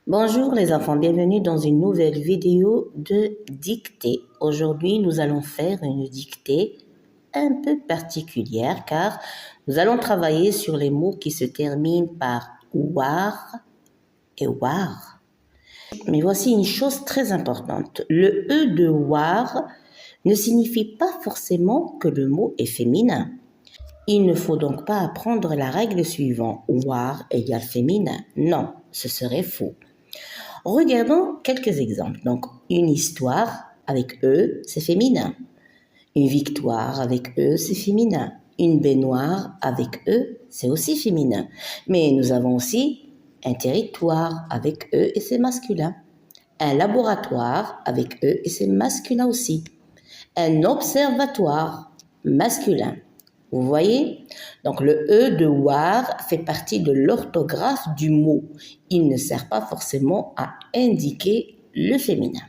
Bonjour les enfants, bienvenue dans une nouvelle vidéo de dictée. Aujourd'hui, nous allons faire une dictée un peu particulière car nous allons travailler sur les mots qui se terminent par war et war. Mais voici une chose très importante. Le E de war ne signifie pas forcément que le mot est féminin. Il ne faut donc pas apprendre la règle suivante, war égale féminin. Non, ce serait faux. Regardons quelques exemples. Donc, une histoire avec E, c'est féminin. Une victoire avec E, c'est féminin. Une baignoire avec E, c'est aussi féminin. Mais nous avons aussi un territoire avec E et c'est masculin. Un laboratoire avec E et c'est masculin aussi. Un observatoire masculin. Vous voyez? Donc le E de war fait partie de l'orthographe du mot. Il ne sert pas forcément à indiquer le féminin.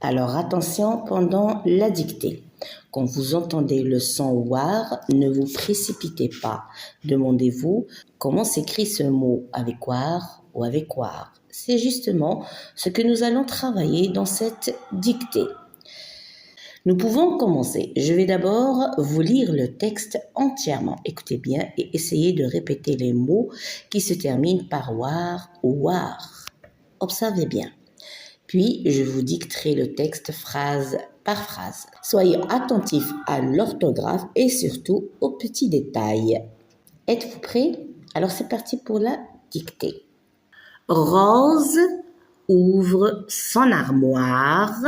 Alors attention pendant la dictée. Quand vous entendez le son war, ne vous précipitez pas. Demandez-vous comment s'écrit ce mot avec war ou avec war. C'est justement ce que nous allons travailler dans cette dictée. Nous pouvons commencer. Je vais d'abord vous lire le texte entièrement. Écoutez bien et essayez de répéter les mots qui se terminent par war ou war. Observez bien. Puis, je vous dicterai le texte phrase par phrase. Soyez attentifs à l'orthographe et surtout aux petits détails. Êtes-vous prêts? Alors, c'est parti pour la dictée. Rose ouvre son armoire.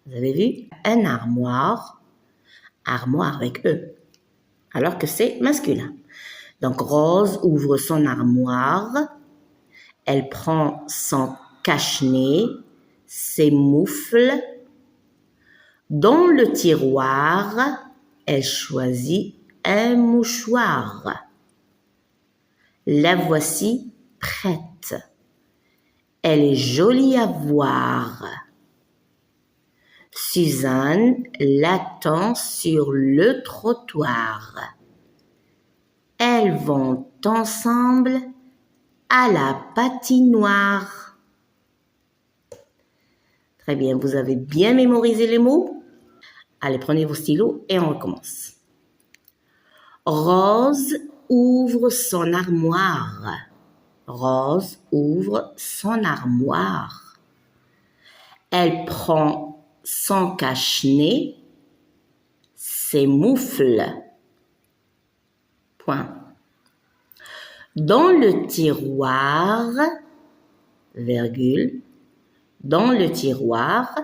Vous avez vu? Un armoire avec E, alors que c'est masculin. Donc, Rose ouvre son armoire, elle prend son cache-nez, ses moufles. Dans le tiroir, elle choisit un mouchoir. La voici prête. Elle est jolie à voir. Suzanne l'attend sur le trottoir. Elles vont ensemble à la patinoire. Très bien, vous avez bien mémorisé les mots? Allez, prenez vos stylos et on recommence. Rose ouvre son armoire. Rose ouvre son armoire. Elle prend son cache-nez, ses moufles. Point. Dans le tiroir, virgule, dans le tiroir,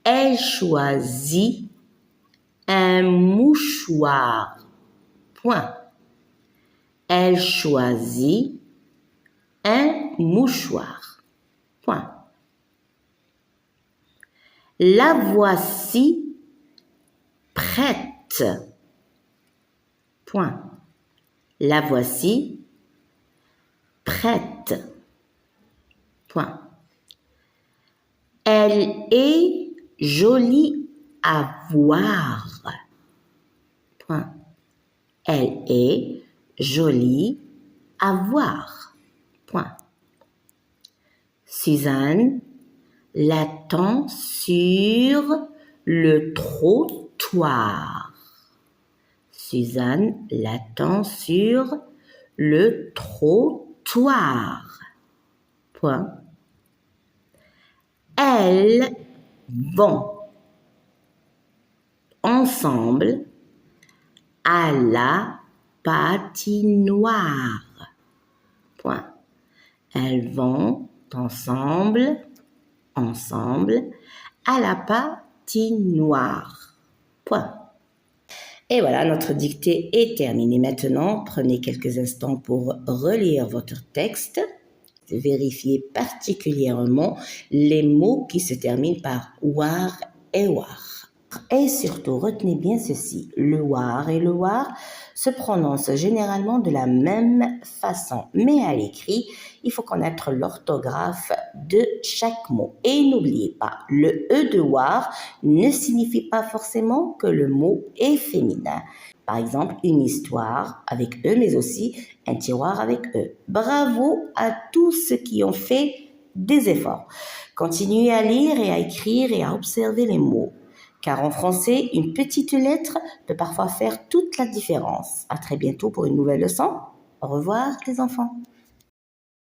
elle choisit un mouchoir. Point. Elle choisit un mouchoir. Point. La voici prête. Point. La voici prête. Point. Elle est jolie à voir. Point. Elle est jolie à voir. Point. Suzanne l'attend sur le trottoir. Suzanne l'attend sur le trottoir. Point. Elles vont ensemble à la patinoire. Point. Elles vont ensemble à la patinoire. Point. Et voilà, notre dictée est terminée. Maintenant, prenez quelques instants pour relire votre texte. Vérifiez particulièrement les mots qui se terminent par war et war. Et surtout, retenez bien ceci, le war et le war se prononcent généralement de la même façon, mais à l'écrit, il faut connaître l'orthographe de chaque mot. Et n'oubliez pas, le E de war ne signifie pas forcément que le mot est féminin. Par exemple, une histoire avec eux, mais aussi un tiroir avec eux. Bravo à tous ceux qui ont fait des efforts. Continuez à lire et à écrire et à observer les mots. Car en français, une petite lettre peut parfois faire toute la différence. À très bientôt pour une nouvelle leçon. Au revoir les enfants.